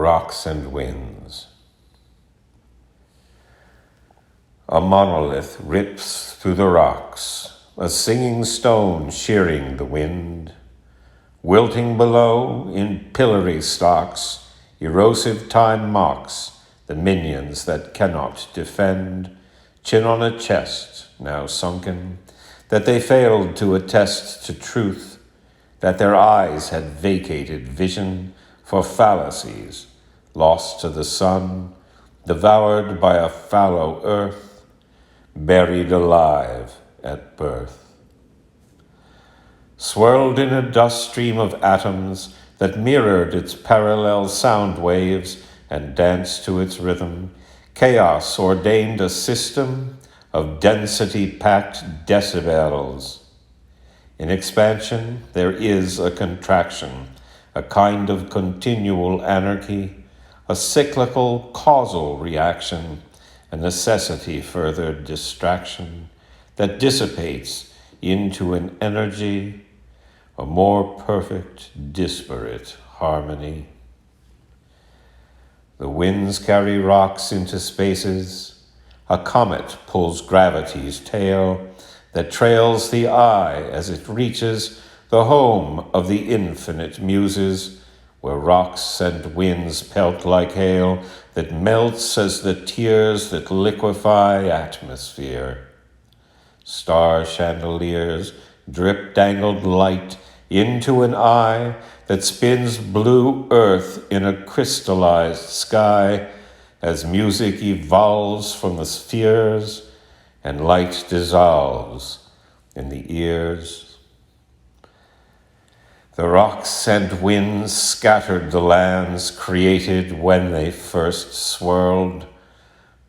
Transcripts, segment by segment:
Rocks and Winds. A monolith rips through the rocks, a singing stone shearing the wind. Wilting below in pillory stalks, erosive time mocks the minions that cannot defend, chin on a chest now sunken, that they failed to attest to truth, that their eyes had vacated vision for fallacies, lost to the sun, devoured by a fallow earth, buried alive at birth. Swirled in a dust stream of atoms that mirrored its parallel sound waves and danced to its rhythm, chaos ordained a system of density-packed decibels. In expansion, there is a contraction, a kind of continual anarchy, a cyclical causal reaction, a necessity further distraction that dissipates into an energy, a more perfect, disparate harmony. The winds carry rocks into spaces. A comet pulls gravity's tail that trails the eye as it reaches the home of the infinite muses, where rocks and winds pelt like hail that melts as the tears that liquefy atmosphere. Star chandeliers drip dangled light into an eye that spins blue earth in a crystallized sky as music evolves from the spheres and light dissolves in the ears. The rocks and winds scattered the lands created when they first swirled.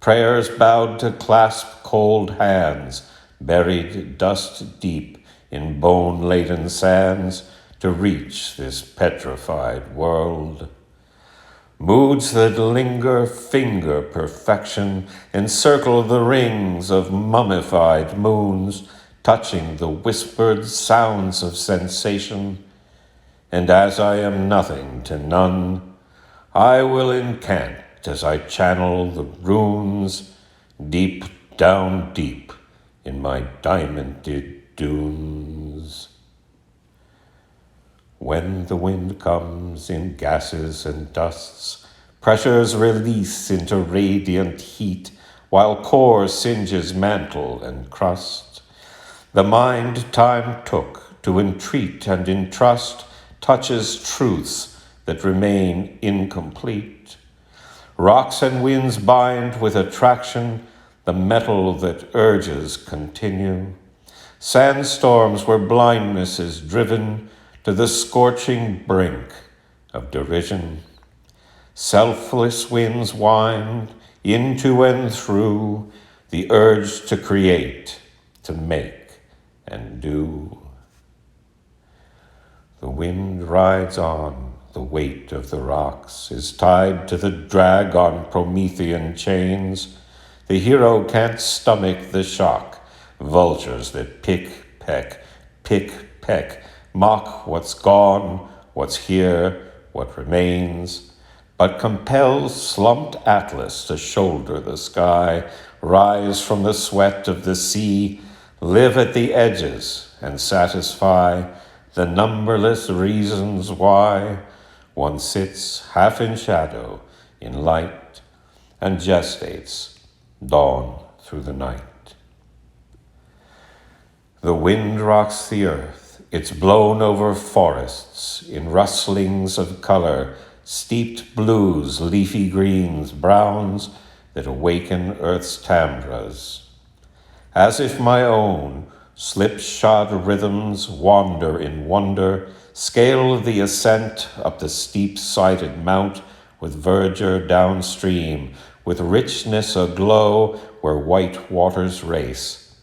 Prayers bowed to clasp cold hands, buried dust deep in bone-laden sands to reach this petrified world. Moods that linger finger perfection, encircle the rings of mummified moons, touching the whispered sounds of sensation. And as I am nothing to none, I will incant as I channel the runes deep down deep in my diamonded dunes. When the wind comes in gases and dusts, pressures release into radiant heat, while core singes mantle and crust. The mind time took to entreat and entrust touches truths that remain incomplete. Rocks and winds bind with attraction the metal that urges continue. Sandstorms where blindness is driven to the scorching brink of derision. Selfless winds wind into and through the urge to create, to make, and do. The wind rides on, the weight of the rocks is tied to the drag on Promethean chains. The hero can't stomach the shock, vultures that pick, peck, mock what's gone, what's here, what remains, but compels slumped Atlas to shoulder the sky, rise from the sweat of the sea, live at the edges and satisfy the numberless reasons why one sits half in shadow in light and gestates dawn through the night. The wind rocks the earth. It's blown over forests in rustlings of color, steeped blues, leafy greens, browns that awaken earth's timbres. As if my own slipshod rhythms wander in wonder, scale the ascent up the steep-sided mount with verdure downstream, with richness aglow where white waters race.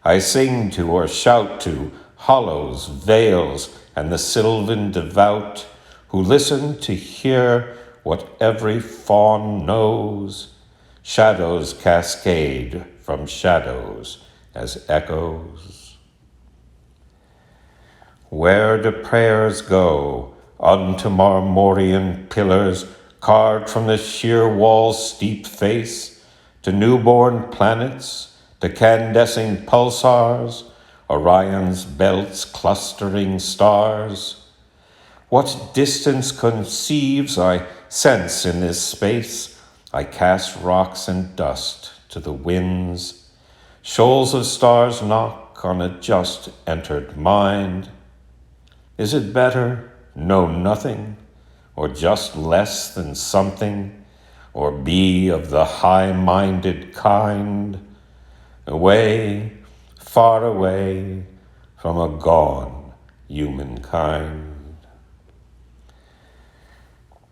I sing to or shout to hollows, vales, and the sylvan devout who listen to hear what every fawn knows. Shadows cascade from shadows as echoes. Where do prayers go unto Marmorian pillars carved from the sheer wall's steep face, to newborn planets, to candescent pulsars, Orion's belt's clustering stars. What distance conceives I sense in this space? I cast rocks and dust to the winds. Shoals of stars knock on a just entered mind. Is it better, know nothing, or just less than something, or be of the high-minded kind, away, far away from a gone humankind?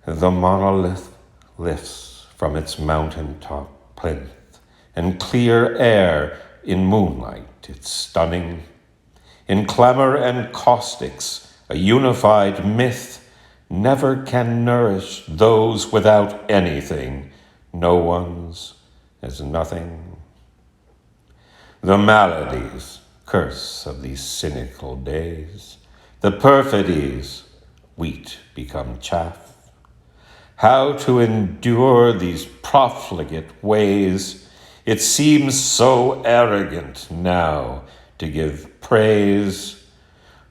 The monolith lifts from its mountaintop plinth, and clear air in moonlight it's stunning. In clamor and caustics, a unified myth never can nourish those without anything. No one's as nothing. The maladies, curse of these cynical days, the perfidies, wheat become chaff. How to endure these profligate ways? It seems so arrogant now to give praise.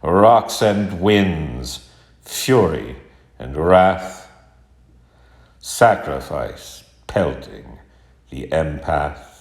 Rocks and winds, fury and wrath, sacrifice pelting the empath.